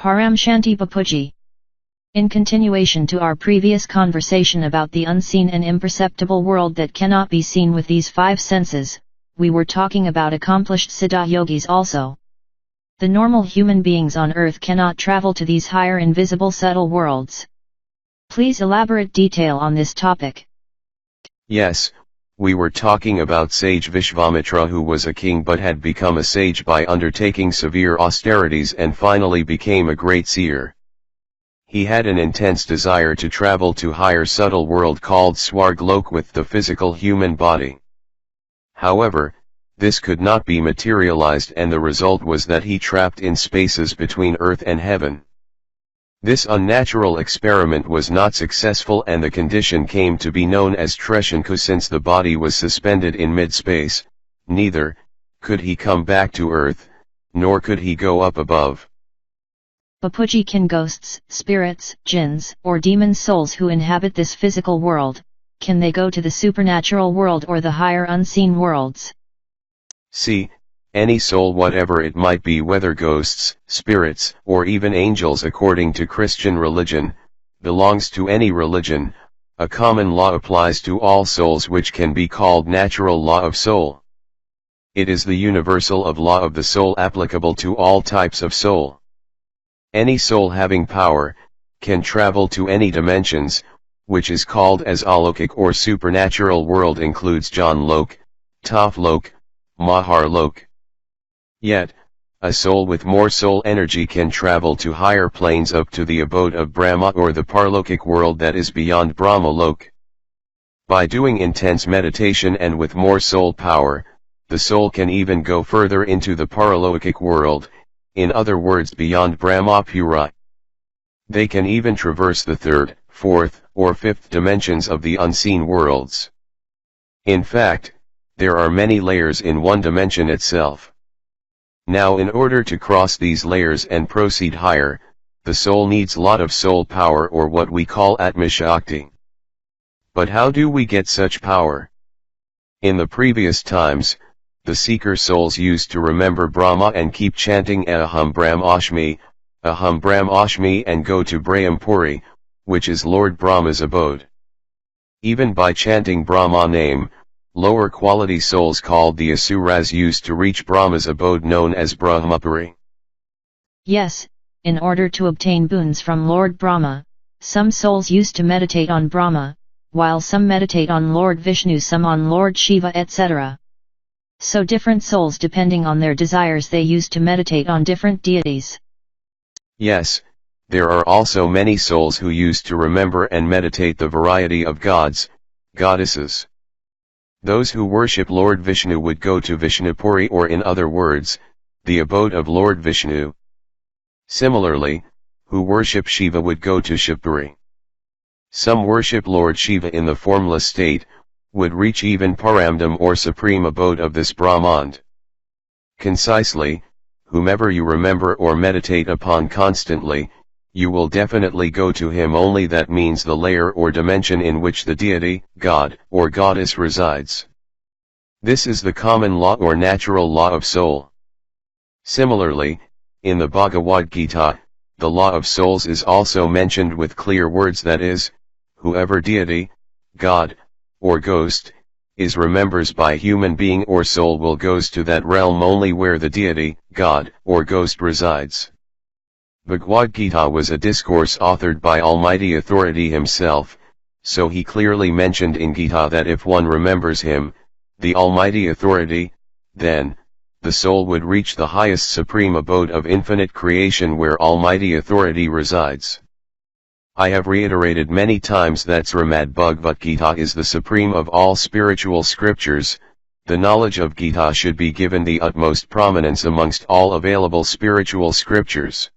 Paramshanti Bapuji. In continuation to our previous conversation about the unseen and imperceptible world that cannot be seen with these five senses, we were talking about accomplished Siddha yogis also. The normal human beings on earth cannot travel to these higher invisible subtle worlds. Please elaborate detail on this topic. Yes, we were talking about sage Vishvamitra, who was a king but had become a sage by undertaking severe austerities and finally became a great seer. He had an intense desire to travel to higher subtle world called Swarglok with the physical human body. However, this could not be materialized, and the result was that he trapped in spaces between earth and heaven. This unnatural experiment was not successful, and the condition came to be known as Treshanku. Since the body was suspended in mid-space, neither could he come back to earth, nor could he go up above. Bapuji, can ghosts, spirits, jinns, or demon souls who inhabit this physical world, can they go to the supernatural world or the higher unseen worlds? See, any soul, whatever it might be, whether ghosts, spirits, or even angels according to Christian religion, belongs to any religion. A common law applies to all souls, which can be called natural law of soul. It is the universal of law of the soul applicable to all types of soul. Any soul having power can travel to any dimensions, which is called as alokik or supernatural world, includes Janlok, Taflok, Maharlok. Yet, a soul with more soul energy can travel to higher planes up to the abode of Brahma or the Parlokic world that is beyond Brahmalok. By doing intense meditation and with more soul power, the soul can even go further into the Paralokic world, in other words beyond Brahmapura. They can even traverse the third, fourth, or fifth dimensions of the unseen worlds. In fact, there are many layers in one dimension itself. Now, in order to cross these layers and proceed higher, the soul needs lot of soul power, or what we call Atmashakti. But how do we get such power? In the previous times, the seeker souls used to remember Brahma and keep chanting Aham Brahmashmi, and go to Brahmpuri, which is Lord Brahma's abode. Even by chanting Brahma name, lower quality souls called the Asuras used to reach Brahma's abode known as Brahmapuri. Yes, in order to obtain boons from Lord Brahma, some souls used to meditate on Brahma, while some meditate on Lord Vishnu, some on Lord Shiva, etc. So different souls, depending on their desires, they used to meditate on different deities. Yes, there are also many souls who used to remember and meditate the variety of gods, goddesses. Those who worship Lord Vishnu would go to Vishnupuri, or in other words, the abode of Lord Vishnu. Similarly, who worship Shiva would go to Shivpuri. Some worship Lord Shiva in the formless state, would reach even Paramdam or supreme abode of this Brahmand. Concisely, whomever you remember or meditate upon constantly, you will definitely go to him, only that means the layer or dimension in which the deity, god, or goddess resides. This is the common law or natural law of soul. Similarly, in the Bhagavad Gita, the law of souls is also mentioned with clear words, that is, whoever deity, god, or ghost, is remembers by human being or soul will goes to that realm only where the deity, god, or ghost resides. Bhagavad Gita was a discourse authored by Almighty Authority himself, so he clearly mentioned in Gita that if one remembers him, the Almighty Authority, then, the soul would reach the highest supreme abode of infinite creation where Almighty Authority resides. I have reiterated many times that Srimad Bhagavad Gita is the supreme of all spiritual scriptures. The knowledge of Gita should be given the utmost prominence amongst all available spiritual scriptures.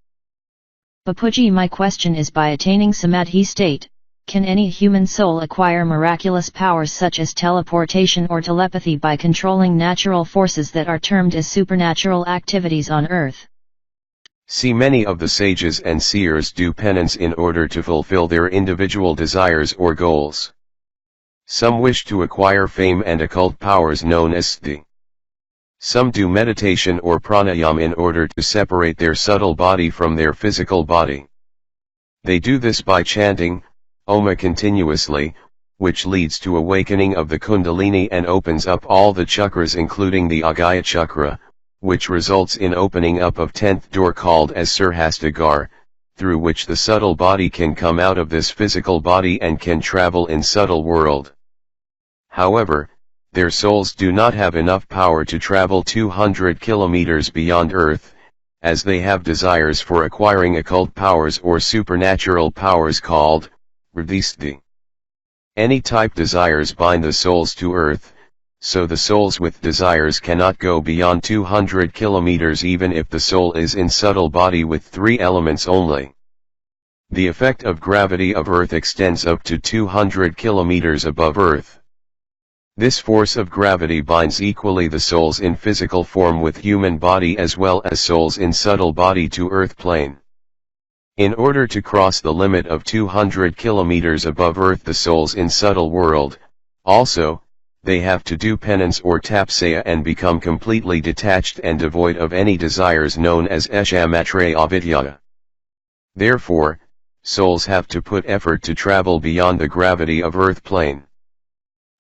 Bapuji, my question is, by attaining Samadhi state, can any human soul acquire miraculous powers such as teleportation or telepathy by controlling natural forces that are termed as supernatural activities on earth? See, many of the sages and seers do penance in order to fulfill their individual desires or goals. Some wish to acquire fame and occult powers known as siddhi. Some do meditation or pranayama in order to separate their subtle body from their physical body. They do this by chanting Om continuously, which leads to awakening of the Kundalini and opens up all the chakras including the Agaya chakra, which results in opening up of 10th door called as Sirhastagar, through which the subtle body can come out of this physical body and can travel in subtle world. However, their souls do not have enough power to travel 200 kilometers beyond Earth, as they have desires for acquiring occult powers or supernatural powers called Radhisthi. Any type desires bind the souls to Earth, so the souls with desires cannot go beyond 200 kilometers even if the soul is in subtle body with 3 elements only. The effect of gravity of Earth extends up to 200 kilometers above Earth. This force of gravity binds equally the souls in physical form with human body as well as souls in subtle body to Earth plane. In order to cross the limit of 200 kilometers above Earth the souls in subtle world, also, they have to do penance or tapasya and become completely detached and devoid of any desires known as eshamatra avidya. Therefore, souls have to put effort to travel beyond the gravity of Earth plane.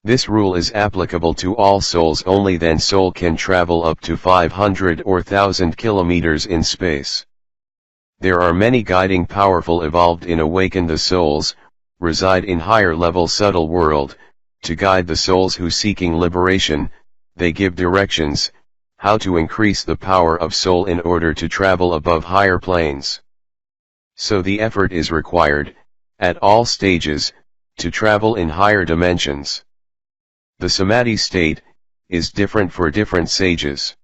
This rule is applicable to all souls, only then soul can travel up to 500 or 1000 kilometers in space. There are many guiding powerful evolved in awaken the souls, reside in higher level subtle world, to guide the souls who seeking liberation. They give directions, how to increase the power of soul in order to travel above higher planes. So the effort is required, at all stages, to travel in higher dimensions. The samadhi state is different for different sages.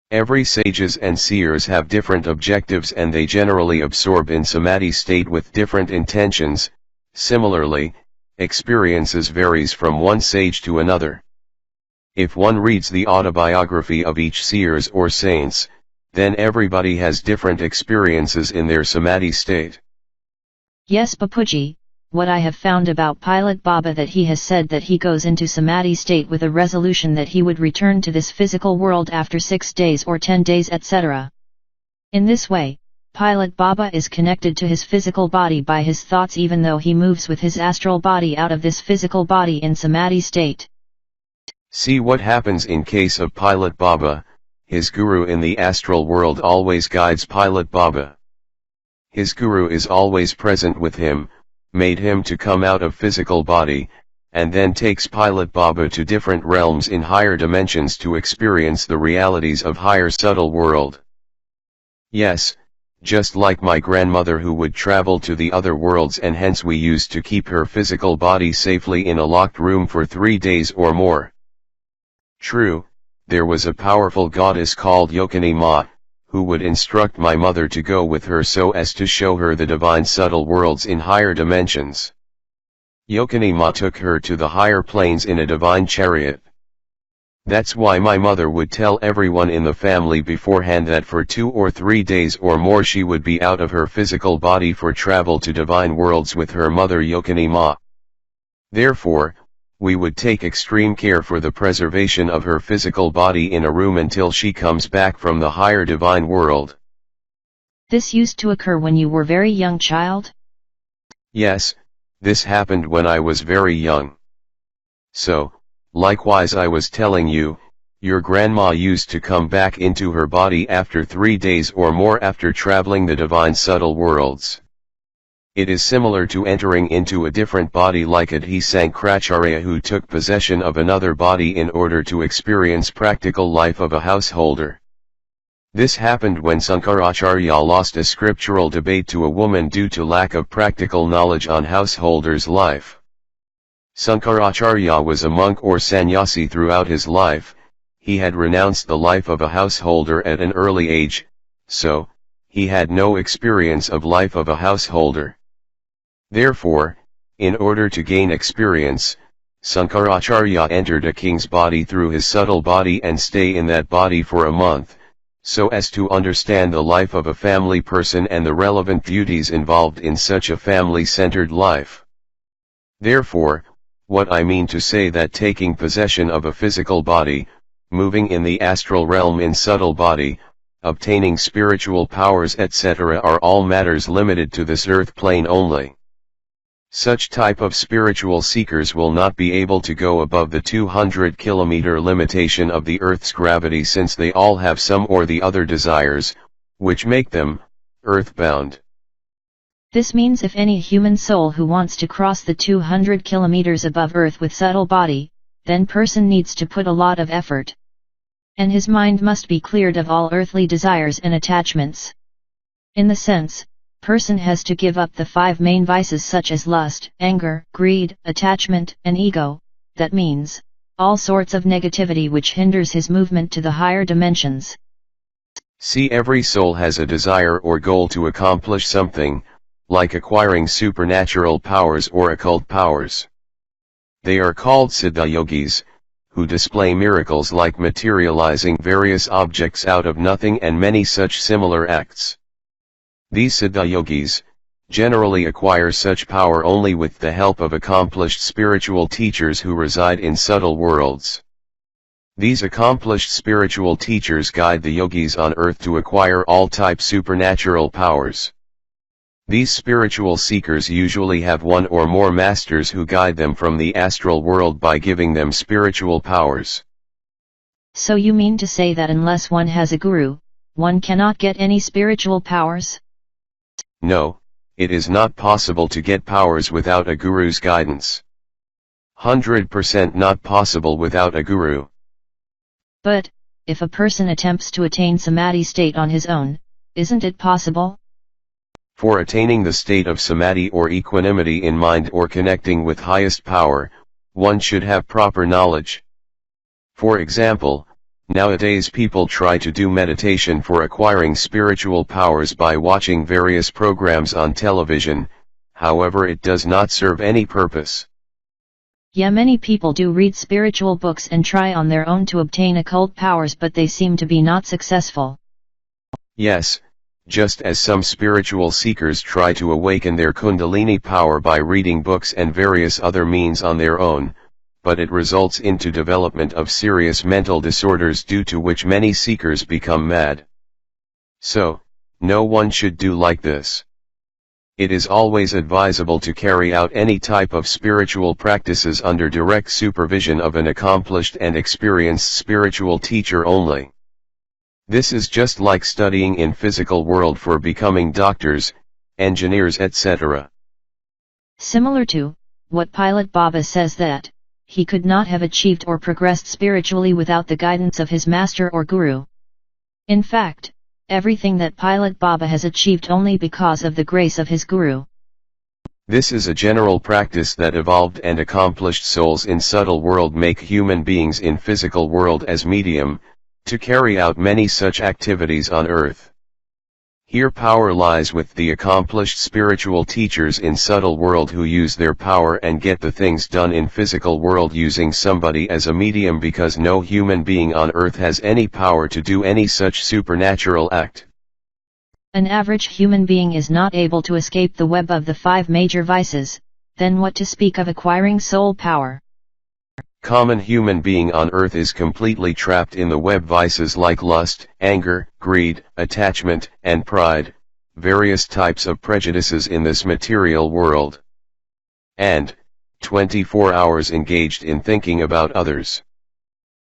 Every sages and seers have different objectives and they generally absorb in samadhi state with different intentions. Similarly, experiences varies from one sage to another. If one reads the autobiography of each seers or saints, then everybody has different experiences in their samadhi state. Yes, Bapuji, what I have found about Pilot Baba that he has said that he goes into samadhi state with a resolution that he would return to this physical world after 6 days or 10 days etc. In this way, Pilot Baba is connected to his physical body by his thoughts even though he moves with his astral body out of this physical body in samadhi state. See what happens in case of Pilot Baba. His guru in the astral world always guides Pilot Baba. His guru is always present with him, made him to come out of physical body, and then takes Pilot Baba to different realms in higher dimensions to experience the realities of higher subtle world. Yes, just like my grandmother who would travel to the other worlds, and hence we used to keep her physical body safely in a locked room for 3 days or more. True, there was a powerful goddess called Yogini Ma, who would instruct my mother to go with her so as to show her the divine subtle worlds in higher dimensions. Yogini Ma took her to the higher planes in a divine chariot. That's why my mother would tell everyone in the family beforehand that for 2 or 3 days or more she would be out of her physical body for travel to divine worlds with her mother Yogini Ma. Therefore, we would take extreme care for the preservation of her physical body in a room until she comes back from the higher divine world. This used to occur when you were very young child? Yes, this happened when I was very young. So, likewise I was telling you, your grandma used to come back into her body after 3 days or more after traveling the divine subtle worlds. It is similar to entering into a different body like Adhi Sankaracharya who took possession of another body in order to experience practical life of a householder. This happened when Sankaracharya lost a scriptural debate to a woman due to lack of practical knowledge on householder's life. Sankaracharya was a monk or sannyasi throughout his life. He had renounced the life of a householder at an early age, so, he had no experience of life of a householder. Therefore, in order to gain experience, Sankaracharya entered a king's body through his subtle body and stay in that body for a month, so as to understand the life of a family person and the relevant duties involved in such a family-centered life. Therefore, what I mean to say that taking possession of a physical body, moving in the astral realm in subtle body, obtaining spiritual powers etc. are all matters limited to this earth plane only. Such type of spiritual seekers will not be able to go above the 200-kilometer limitation of the Earth's gravity, since they all have some or the other desires, which make them earthbound. This means if any human soul who wants to cross the 200 kilometers above Earth with subtle body, then person needs to put a lot of effort. And his mind must be cleared of all earthly desires and attachments. In the sense, person has to give up the 5 main vices such as lust, anger, greed, attachment, and ego. That means all sorts of negativity which hinders his movement to the higher dimensions. See, every soul has a desire or goal to accomplish something, like acquiring supernatural powers or occult powers. They are called siddha yogis, who display miracles like materializing various objects out of nothing and many such similar acts. These siddha yogis generally acquire such power only with the help of accomplished spiritual teachers who reside in subtle worlds. These accomplished spiritual teachers guide the yogis on earth to acquire all type supernatural powers. These spiritual seekers usually have one or more masters who guide them from the astral world by giving them spiritual powers. So you mean to say that unless one has a guru, one cannot get any spiritual powers? No, it is not possible to get powers without a guru's guidance. 100% not possible without a guru. But, if a person attempts to attain samadhi state on his own, isn't it possible? For attaining the state of samadhi or equanimity in mind or connecting with highest power, one should have proper knowledge. For example, nowadays people try to do meditation for acquiring spiritual powers by watching various programs on television, however it does not serve any purpose. Yeah, many people do read spiritual books and try on their own to obtain occult powers, but they seem to be not successful. Yes, just as some spiritual seekers try to awaken their kundalini power by reading books and various other means on their own, but it results into development of serious mental disorders due to which many seekers become mad. So, no one should do like this. It is always advisable to carry out any type of spiritual practices under direct supervision of an accomplished and experienced spiritual teacher only. This is just like studying in physical world for becoming doctors, engineers etc. Similar to what Pilot Baba says that he could not have achieved or progressed spiritually without the guidance of his master or guru. In fact, everything that Pilot Baba has achieved only because of the grace of his guru. This is a general practice that evolved and accomplished souls in subtle world make human beings in physical world as medium, to carry out many such activities on earth. Here power lies with the accomplished spiritual teachers in subtle world who use their power and get the things done in physical world using somebody as a medium, because no human being on earth has any power to do any such supernatural act. An average human being is not able to escape the web of the 5 major vices, then what to speak of acquiring soul power? Common human being on earth is completely trapped in the web vices like lust, anger, greed, attachment, and pride, various types of prejudices in this material world. And 24 hours engaged in thinking about others.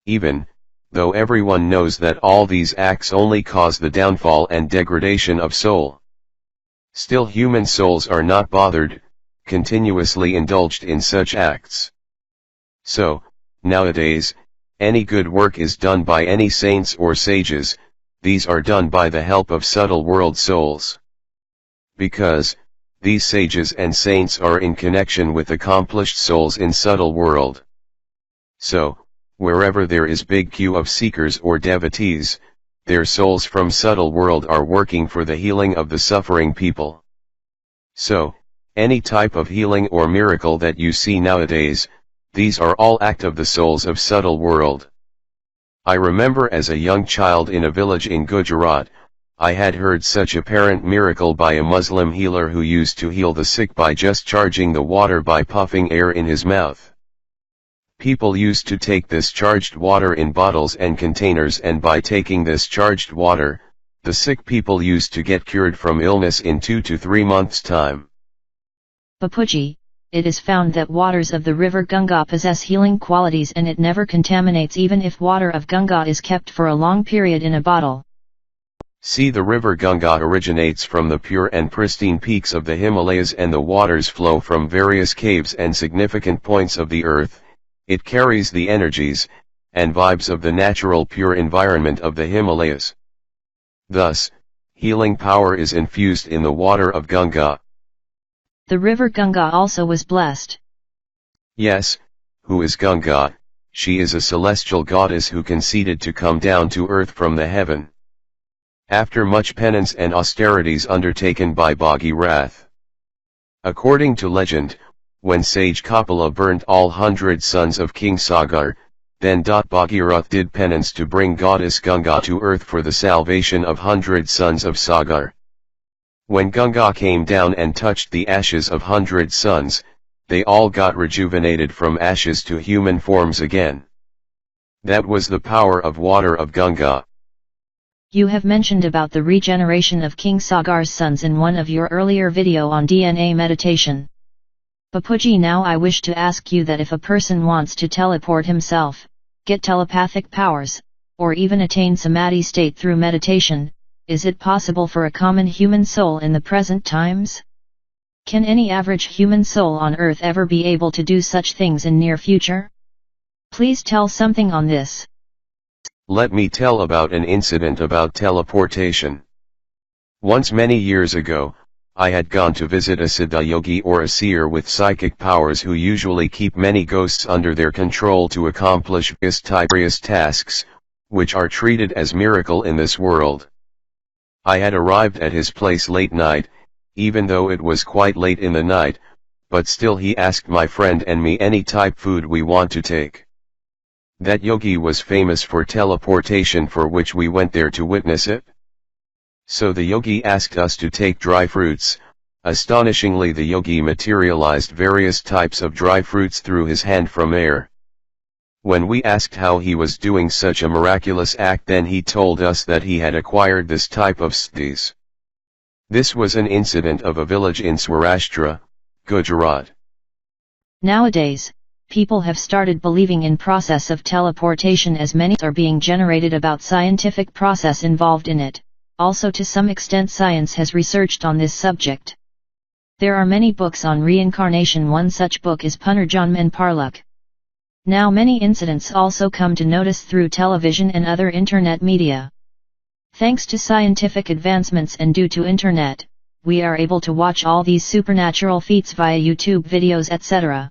Even though everyone knows that all these acts only cause the downfall and degradation of soul, still human souls are not bothered, continuously indulged in such acts. So, nowadays, any good work is done by any saints or sages, these are done by the help of subtle world souls. Because these sages and saints are in connection with accomplished souls in subtle world. So, wherever there is big queue of seekers or devotees, their souls from subtle world are working for the healing of the suffering people. So, any type of healing or miracle that you see nowadays, these are all act of the souls of subtle world. I remember as a young child in a village in Gujarat, I had heard such apparent miracle by a Muslim healer who used to heal the sick by just charging the water by puffing air in his mouth. People used to take this charged water in bottles and containers, and by taking this charged water, the sick people used to get cured from illness in 2 to 3 months' time. Bapuji, it is found that waters of the river Ganga possess healing qualities, and it never contaminates even if water of Ganga is kept for a long period in a bottle. See, the river Ganga originates from the pure and pristine peaks of the Himalayas, and the waters flow from various caves and significant points of the earth. It carries the energies and vibes of the natural pure environment of the Himalayas. Thus, healing power is infused in the water of Ganga. The river Ganga also was blessed. Yes, who is Ganga? She is a celestial goddess who conceded to come down to earth from the heaven. After much penance and austerities undertaken by Bhagirath. According to legend, when sage Kapila burnt all 100 sons of King Sagar, then Bhagirath did penance to bring goddess Ganga to earth for the salvation of 100 sons of Sagar. When Ganga came down and touched the ashes of 100 sons, they all got rejuvenated from ashes to human forms again. That was the power of water of Ganga. You have mentioned about the regeneration of King Sagar's sons in one of your earlier video on DNA meditation. Bapuji, now I wish to ask you that if a person wants to teleport himself, get telepathic powers, or even attain samadhi state through meditation, is it possible for a common human soul in the present times? Can any average human soul on earth ever be able to do such things in near future? Please tell something on this. Let me tell about an incident about teleportation. Once many years ago, I had gone to visit a siddha yogi or a seer with psychic powers who usually keep many ghosts under their control to accomplish various tasks, which are treated as miracle in this world. I had arrived at his place late night, even though it was quite late in the night, but still he asked my friend and me any type food we want to take. That yogi was famous for teleportation, for which we went there to witness it. So the yogi asked us to take dry fruits. Astonishingly, the yogi materialized various types of dry fruits through his hand from air. When we asked how he was doing such a miraculous act, then he told us that he had acquired this type of siddhis. This was an incident of a village in Saurashtra, Gujarat. Nowadays, people have started believing in process of teleportation, as many are being generated about scientific process involved in it. Also, to some extent, science has researched on this subject. There are many books on reincarnation. One such book is Punarjanman Parlok. Now many incidents also come to notice through television and other internet media. Thanks to scientific advancements and due to internet, we are able to watch all these supernatural feats via YouTube videos, etc.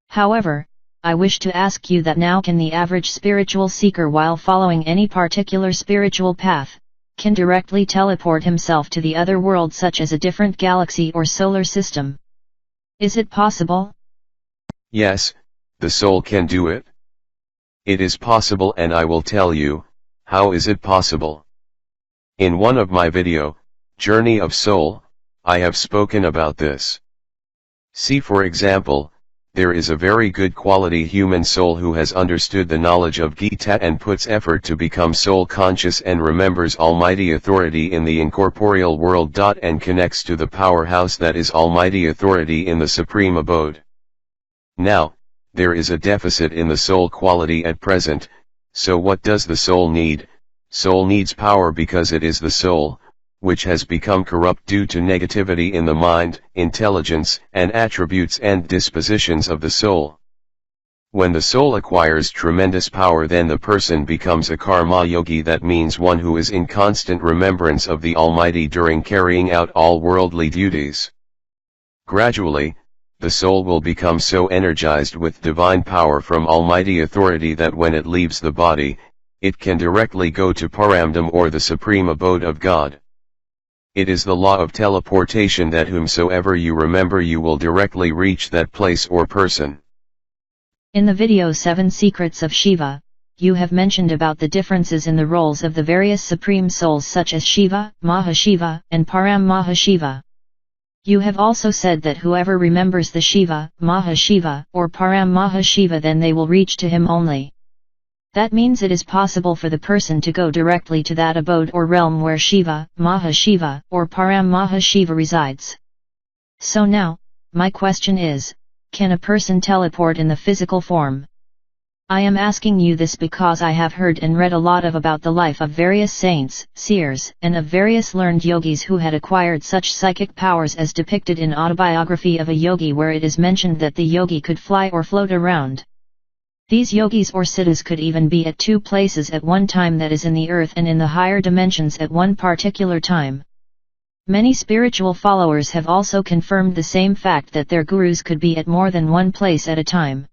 However, I wish to ask you that now, can the average spiritual seeker, while following any particular spiritual path, can directly teleport himself to the other world, such as a different galaxy or solar system? Is it possible? Yes, the soul can do it. It is possible, and I will tell you, how is it possible. In one of my video, Journey of Soul, I have spoken about this. See, for example, there is a very good quality human soul who has understood the knowledge of Gita and puts effort to become soul conscious and remembers Almighty Authority in the incorporeal world. And connects to the powerhouse that is Almighty Authority in the Supreme Abode. Now, there is a deficit in the soul quality at present, so what does the soul need? Soul needs power because it is the soul, which has become corrupt due to negativity in the mind, intelligence, and attributes and dispositions of the soul. When the soul acquires tremendous power, then the person becomes a karma yogi. That means one who is in constant remembrance of the Almighty during carrying out all worldly duties. Gradually, the soul will become so energized with divine power from Almighty Authority that when it leaves the body, it can directly go to Paramdam, or the supreme abode of God. It is the law of teleportation that whomsoever you remember, you will directly reach that place or person. In the video 7 Secrets of Shiva, you have mentioned about the differences in the roles of the various supreme souls such as Shiva, Mahashiva, and Param Mahashiva. You have also said that whoever remembers the Shiva, Maha Shiva, or Param Maha Shiva, then they will reach to him only. That means it is possible for the person to go directly to that abode or realm where Shiva, Maha Shiva, or Param Maha Shiva resides. So now, my question is, can a person teleport in the physical form? I am asking you this because I have heard and read a lot about the life of various saints, seers, and of various learned yogis who had acquired such psychic powers as depicted in Autobiography of a Yogi, where it is mentioned that the yogi could fly or float around. These yogis or siddhas could even be at two places at one time, that is in the earth and in the higher dimensions at one particular time. Many spiritual followers have also confirmed the same fact, that their gurus could be at more than one place at a time.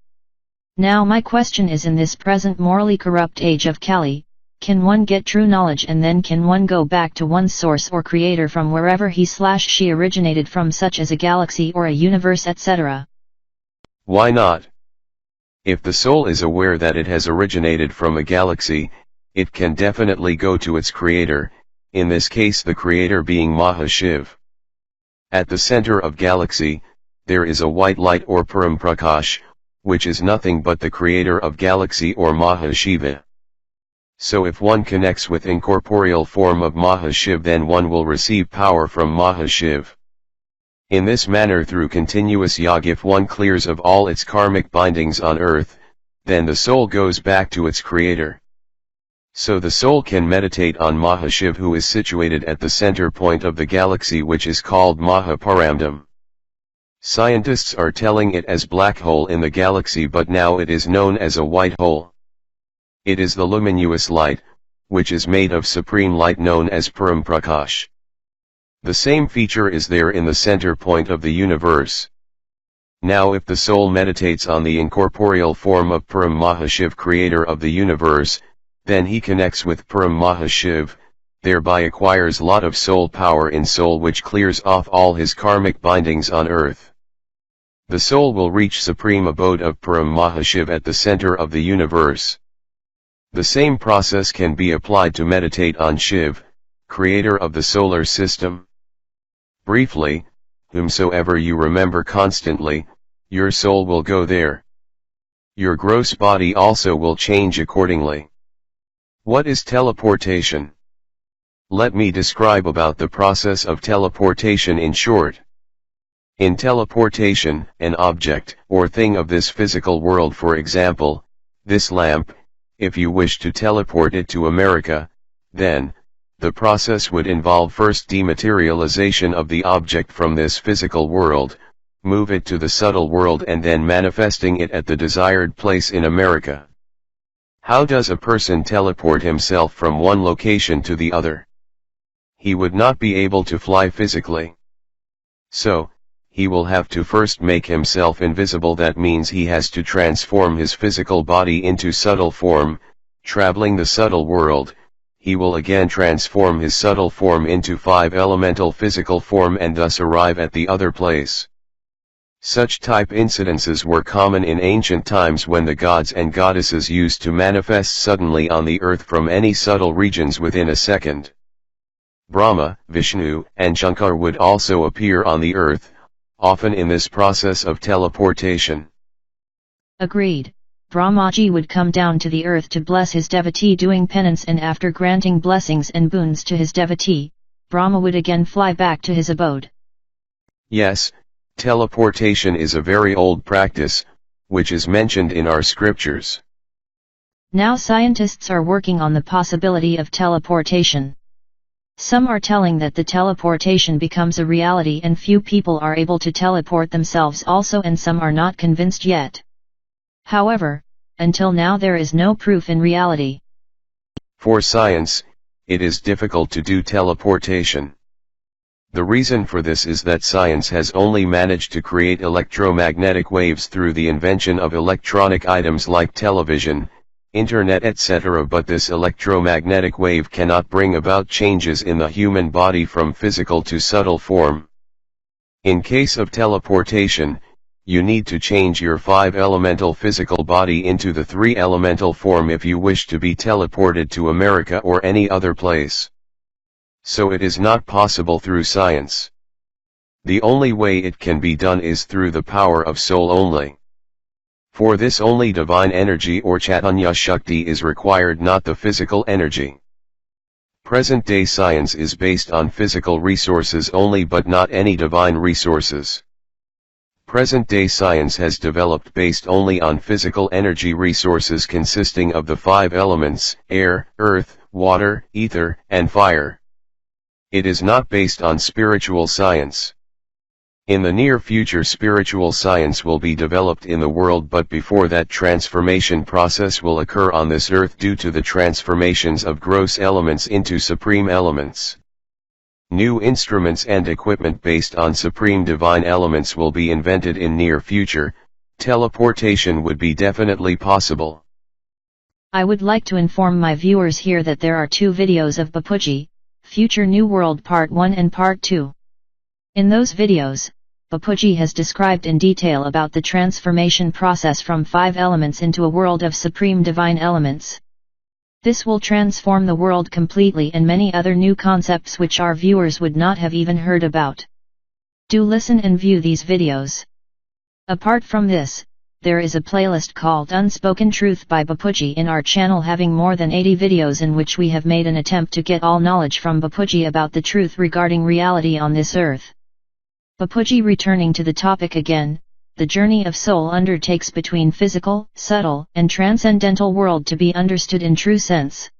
Now my question is, in this present morally corrupt age of Kali, can one get true knowledge, and then can one go back to one's source or creator from wherever he/she originated from, such as a galaxy or a universe, etc.? Why not? If the soul is aware that it has originated from a galaxy, it can definitely go to its creator, in this case the creator being Maha Shiv. At the center of galaxy, there is a white light or Param Prakash, which is nothing but the creator of galaxy or Maha Shiva. So if one connects with incorporeal form of Maha Shiv, then one will receive power from Maha Shiv. In this manner, through continuous yoga, if one clears of all its karmic bindings on earth, then the soul goes back to its creator. So the soul can meditate on Maha Shiv, who is situated at the center point of the galaxy, which is called Maha Paramdam. Scientists are telling it as black hole in the galaxy, but now it is known as a white hole. It is the luminous light, which is made of supreme light known as Param Prakash. The same feature is there in the center point of the universe. Now if the soul meditates on the incorporeal form of Param Maha Shiv, creator of the universe, then he connects with Param Maha Shiv, thereby acquires lot of soul power in soul, which clears off all his karmic bindings on earth. The soul will reach supreme abode of Param Maha Shiv at the center of the universe. The same process can be applied to meditate on Shiv, creator of the solar system. Briefly, whomsoever you remember constantly, your soul will go there. Your gross body also will change accordingly. What is teleportation? Let me describe about the process of teleportation in short. In teleportation, an object or thing of this physical world, for example, this lamp, if you wish to teleport it to America, then, the process would involve first dematerialization of the object from this physical world, move it to the subtle world, and then manifesting it at the desired place in America. How does a person teleport himself from one location to the other? He would not be able to fly physically. So, he will have to first make himself invisible. That means he has to transform his physical body into subtle form. Traveling the subtle world, he will again transform his subtle form into 5-elemental physical form and thus arrive at the other place. Such type incidences were common in ancient times, when the gods and goddesses used to manifest suddenly on the earth from any subtle regions within a second. Brahma, Vishnu, and Shankar would also appear on the earth, often in this process of teleportation. Agreed. Brahmaji would come down to the earth to bless his devotee doing penance, and after granting blessings and boons to his devotee, Brahma would again fly back to his abode. Yes, teleportation is a very old practice, which is mentioned in our scriptures. Now scientists are working on the possibility of teleportation. Some are telling that the teleportation becomes a reality and few people are able to teleport themselves also, and some are not convinced yet. However, until now there is no proof in reality. For science, it is difficult to do teleportation. The reason for this is that science has only managed to create electromagnetic waves through the invention of electronic items like television, internet, etc., but this electromagnetic wave cannot bring about changes in the human body from physical to subtle form. In case of teleportation, you need to change your 5-elemental physical body into the 3-elemental form if you wish to be teleported to America or any other place. So it is not possible through science. The only way it can be done is through the power of soul only. For this only divine energy or Chaitanya Shakti is required, not the physical energy. Present-day science is based on physical resources only, but not any divine resources. Present-day science has developed based only on physical energy resources consisting of the 5 elements: air, earth, water, ether, and fire. It is not based on spiritual science. In the near future, spiritual science will be developed in the world, but before that, transformation process will occur on this earth due to the transformations of gross elements into supreme elements. New instruments and equipment based on supreme divine elements will be invented in near future. Teleportation would be definitely possible. I would like to inform my viewers here that there are 2 videos of Bapuji, Future New World Part 1 and Part 2. In those videos, Bapuji has described in detail about the transformation process from 5 elements into a world of supreme divine elements. This will transform the world completely, and many other new concepts which our viewers would not have even heard about. Do listen and view these videos. Apart from this, there is a playlist called Unspoken Truth by Bapuji in our channel, having more than 80 videos in which we have made an attempt to get all knowledge from Bapuji about the truth regarding reality on this earth. Bapuji returning to the topic again, the journey of soul undertakes between physical, subtle, and transcendental world to be understood in true sense.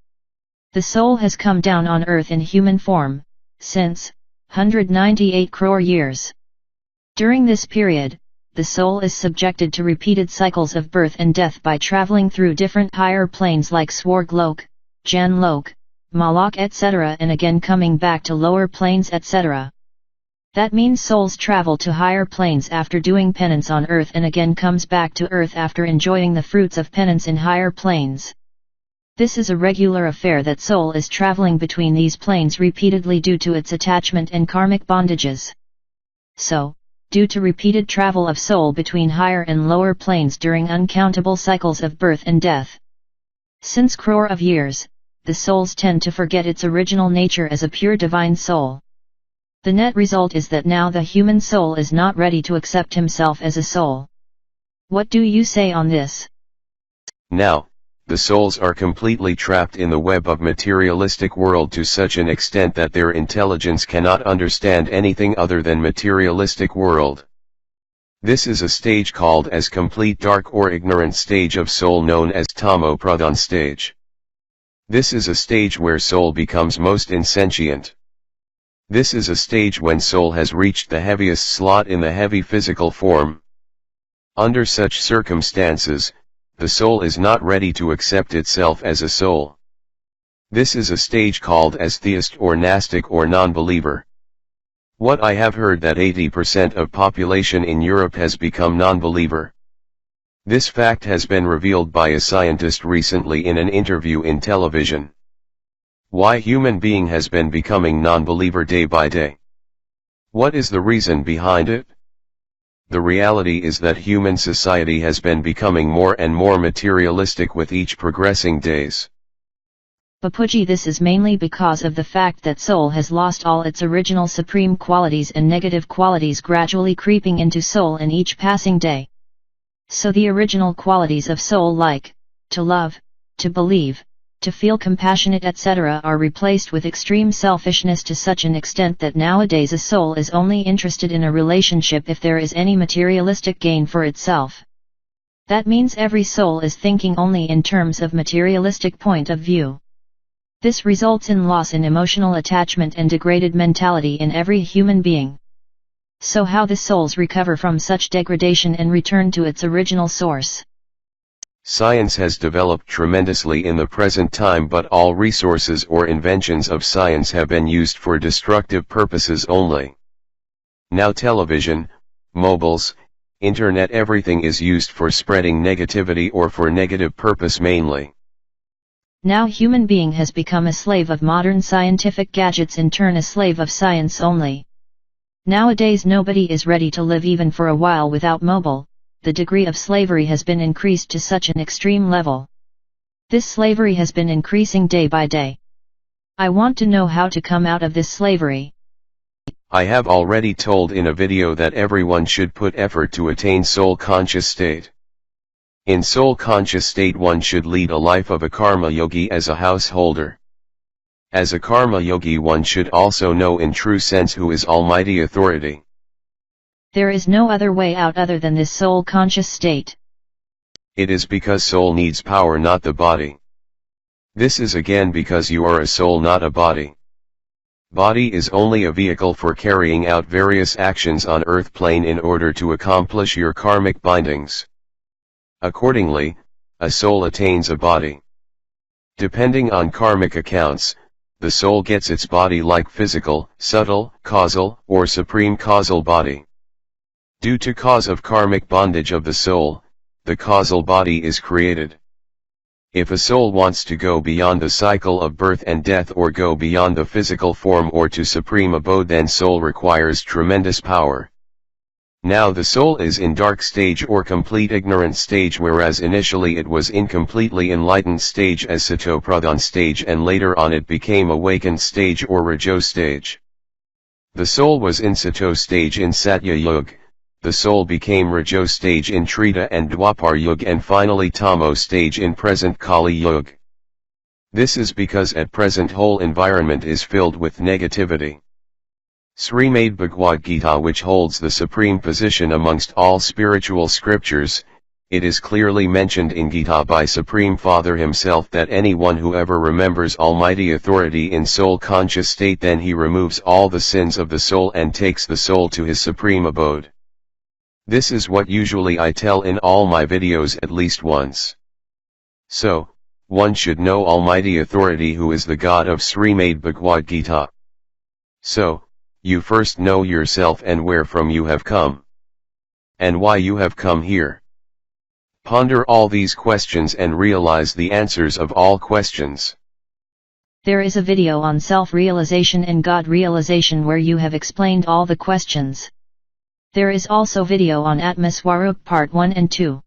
The soul has come down on earth in human form, since 198 crore years. During this period, the soul is subjected to repeated cycles of birth and death by traveling through different higher planes like Swarglok, Janlok, Malak etc., and again coming back to lower planes etc. That means souls travel to higher planes after doing penance on earth and again comes back to earth after enjoying the fruits of penance in higher planes. This is a regular affair that soul is traveling between these planes repeatedly due to its attachment and karmic bondages. So, due to repeated travel of soul between higher and lower planes during uncountable cycles of birth and death, since crore of years, the souls tend to forget its original nature as a pure divine soul. The net result is that now the human soul is not ready to accept himself as a soul. What do you say on this? Now, the souls are completely trapped in the web of materialistic world to such an extent that their intelligence cannot understand anything other than materialistic world. This is a stage called as complete dark or ignorant stage of soul, known as Tamo Pradhan stage. This is a stage where soul becomes most insentient. This is a stage when soul has reached the heaviest slot in the heavy physical form. Under such circumstances, the soul is not ready to accept itself as a soul. This is a stage called as theist or Gnostic or non-believer. What I have heard that 80% of population in Europe has become non-believer. This fact has been revealed by a scientist recently in an interview in television. Why human being has been becoming non-believer day by day? What is the reason behind it? The reality is that human society has been becoming more and more materialistic with each progressing days. Bapuji, this is mainly because of the fact that soul has lost all its original supreme qualities and negative qualities gradually creeping into soul in each passing day. So the original qualities of soul like, to love, to believe, to feel compassionate etc. are replaced with extreme selfishness to such an extent that nowadays a soul is only interested in a relationship if there is any materialistic gain for itself. That means every soul is thinking only in terms of materialistic point of view. This results in loss in emotional attachment and degraded mentality in every human being. So how the souls recover from such degradation and return to its original source? Science has developed tremendously in the present time, but all resources or inventions of science have been used for destructive purposes only. Now television, mobiles, internet, everything is used for spreading negativity or for negative purpose mainly. Now human being has become a slave of modern scientific gadgets, in turn a slave of science only. Nowadays nobody is ready to live even for a while without mobile. The degree of slavery has been increased to such an extreme level. This slavery has been increasing day by day. I want to know how to come out of this slavery. I have already told in a video that everyone should put effort to attain soul-conscious state. In soul-conscious state one should lead a life of a karma yogi as a householder. As a karma yogi one should also know in true sense who is Almighty Authority. There is no other way out other than this soul-conscious state. It is because soul needs power, not the body. This is again because you are a soul, not a body. Body is only a vehicle for carrying out various actions on earth plane in order to accomplish your karmic bindings. Accordingly, a soul attains a body. Depending on karmic accounts, the soul gets its body like physical, subtle, causal, or supreme causal body. Due to cause of karmic bondage of the soul, the causal body is created. If a soul wants to go beyond the cycle of birth and death or go beyond the physical form or to supreme abode, then soul requires tremendous power. Now the soul is in dark stage or complete ignorant stage, whereas initially it was in completely enlightened stage as Sato Pradhan stage, and later on it became awakened stage or Rajo stage. The soul was in Sato stage in Satya Yuga. The soul became Rajo stage in Treta and Dwapar Yuga, and finally Tamo stage in present Kali Yuga. This is because at present whole environment is filled with negativity. Srimad Bhagavad Gita, which holds the supreme position amongst all spiritual scriptures, it is clearly mentioned in Gita by Supreme Father himself that anyone who ever remembers Almighty Authority in soul-conscious state, then he removes all the sins of the soul and takes the soul to his supreme abode. This is what usually I tell in all my videos at least once. So, one should know Almighty Authority, who is the God of Srimad Bhagavad Gita. So, you first know yourself and where from you have come. And why you have come here. Ponder all these questions and realize the answers of all questions. There is a video on self-realization and God realization where you have explained all the questions. There is also video on Atma Swarup Part 1 and 2.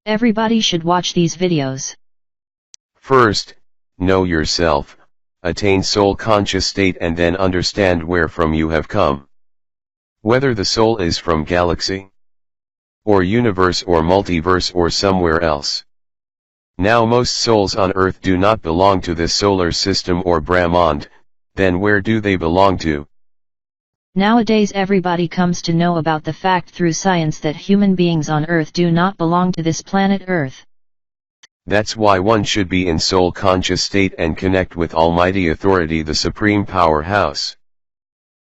Everybody should watch these videos. First, know yourself, attain soul-conscious state, and then understand where from you have come. Whether the soul is from galaxy, or universe or multiverse or somewhere else. Now most souls on earth do not belong to this solar system or Brahmand, then where do they belong to? Nowadays everybody comes to know about the fact through science that human beings on earth do not belong to this planet Earth. That's why one should be in soul-conscious state and connect with Almighty Authority, the Supreme Powerhouse.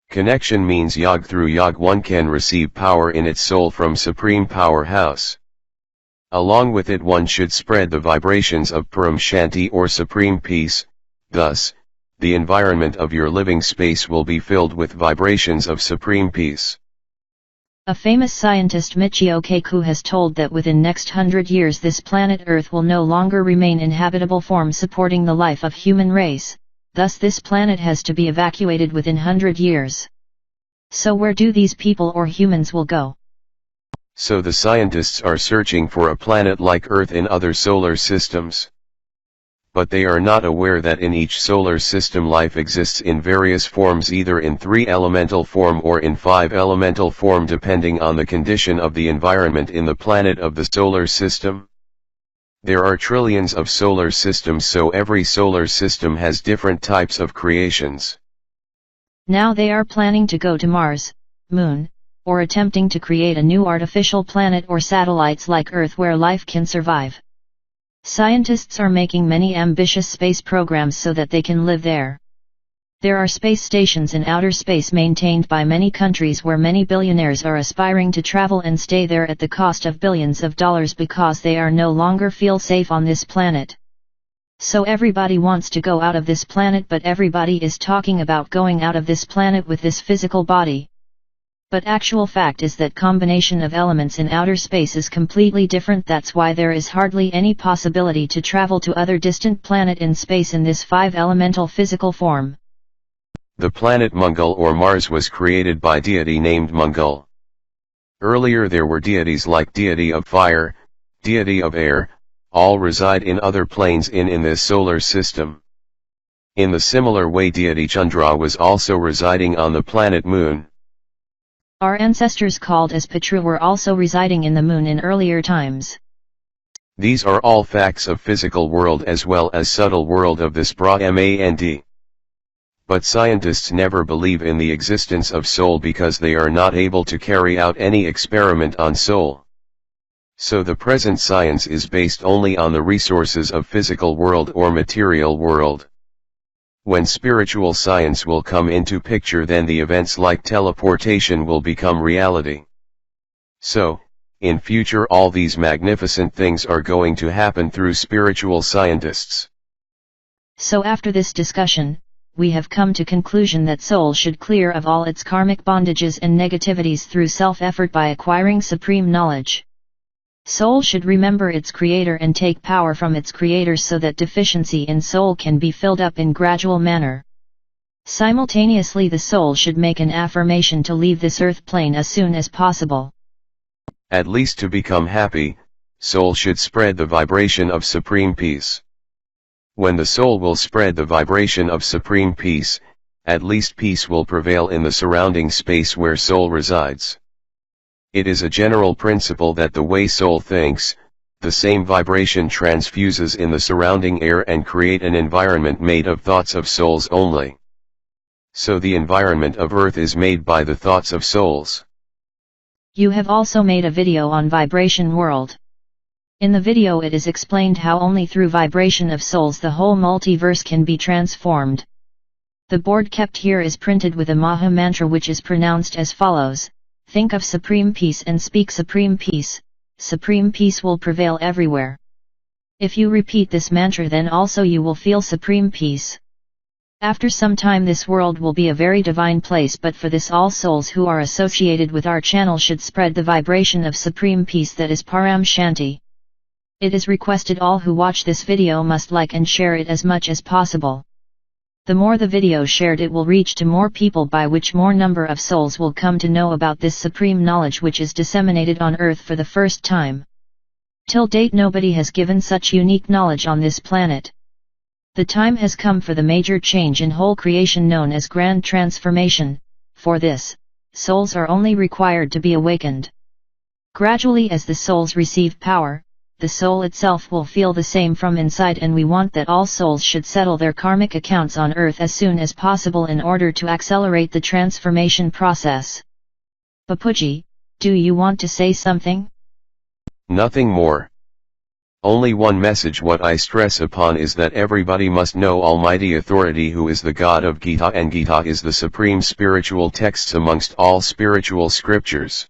Connection means yog. Through yog one can receive power in its soul from Supreme Powerhouse. Along with it one should spread the vibrations of Paramshanti or Supreme Peace. Thus, the environment of your living space will be filled with vibrations of supreme peace. A famous scientist Michio Kaku has told that within next 100 years this planet Earth will no longer remain in habitable form supporting the life of human race, thus this planet has to be evacuated within 100 years. So where do these people or humans will go? So the scientists are searching for a planet like Earth in other solar systems. But they are not aware that in each solar system life exists in various forms, either in 3-elemental form or in 5-elemental form, depending on the condition of the environment in the planet of the solar system. There are trillions of solar systems, so every solar system has different types of creations. Now they are planning to go to Mars, Moon, or attempting to create a new artificial planet or satellites like Earth where life can survive. Scientists are making many ambitious space programs so that they can live there. There are space stations in outer space maintained by many countries where many billionaires are aspiring to travel and stay there at the cost of billions of dollars because they are no longer feel safe on this planet. So everybody wants to go out of this planet, but everybody is talking about going out of this planet with this physical body. But actual fact is that combination of elements in outer space is completely different. That's why there is hardly any possibility to travel to other distant planet in space in this 5-elemental physical form. The planet Mangal or Mars was created by deity named Mangal. Earlier there were deities like deity of fire, deity of air, all reside in other planes in this solar system. In the similar way deity Chandra was also residing on the planet Moon. Our ancestors called as Pitru were also residing in the moon in earlier times. These are all facts of physical world as well as subtle world of this Brahmand. But scientists never believe in the existence of soul because they are not able to carry out any experiment on soul. So the present science is based only on the resources of physical world or material world. When spiritual science will come into picture, then the events like teleportation will become reality. So, in future all these magnificent things are going to happen through spiritual scientists. So after this discussion, we have come to conclusion that soul should clear of all its karmic bondages and negativities through self-effort by acquiring supreme knowledge. Soul should remember its creator and take power from its creator so that deficiency in soul can be filled up in gradual manner. Simultaneously the soul should make an affirmation to leave this earth plane as soon as possible. At least to become happy, soul should spread the vibration of supreme peace. When the soul will spread the vibration of supreme peace, at least peace will prevail in the surrounding space where soul resides. It is a general principle that the way soul thinks, the same vibration transfuses in the surrounding air and create an environment made of thoughts of souls only. So the environment of earth is made by the thoughts of souls. You have also made a video on vibration world. In the video it is explained how only through vibration of souls the whole multiverse can be transformed. The board kept here is printed with a Maha mantra which is pronounced as follows: think of supreme peace and speak supreme peace will prevail everywhere. If you repeat this mantra then also you will feel supreme peace. After some time this world will be a very divine place, but for this all souls who are associated with our channel should spread the vibration of supreme peace, that is Paramshanti. It is requested all who watch this video must like and share it as much as possible. The more the video shared it will reach to more people, by which more number of souls will come to know about this supreme knowledge which is disseminated on earth for the first time. Till date nobody has given such unique knowledge on this planet. The time has come for the major change in whole creation known as grand transformation. For this, souls are only required to be awakened. Gradually as the souls receive power, the soul itself will feel the same from inside, and we want that all souls should settle their karmic accounts on earth as soon as possible in order to accelerate the transformation process. Bapuji, do you want to say something? Nothing more. Only one message what I stress upon is that everybody must know Almighty Authority who is the God of Gita, and Gita is the supreme spiritual texts amongst all spiritual scriptures.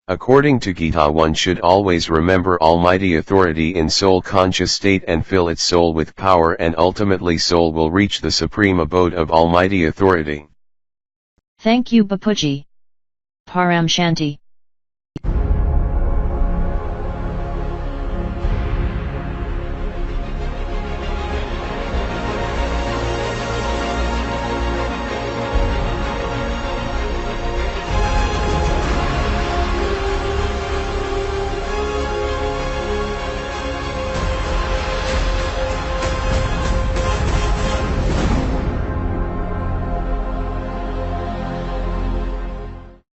According to Gita, one should always remember Almighty Authority in soul conscious state and fill its soul with power, and ultimately soul will reach the supreme abode of Almighty Authority. Thank you Bapuji. Paramshanti.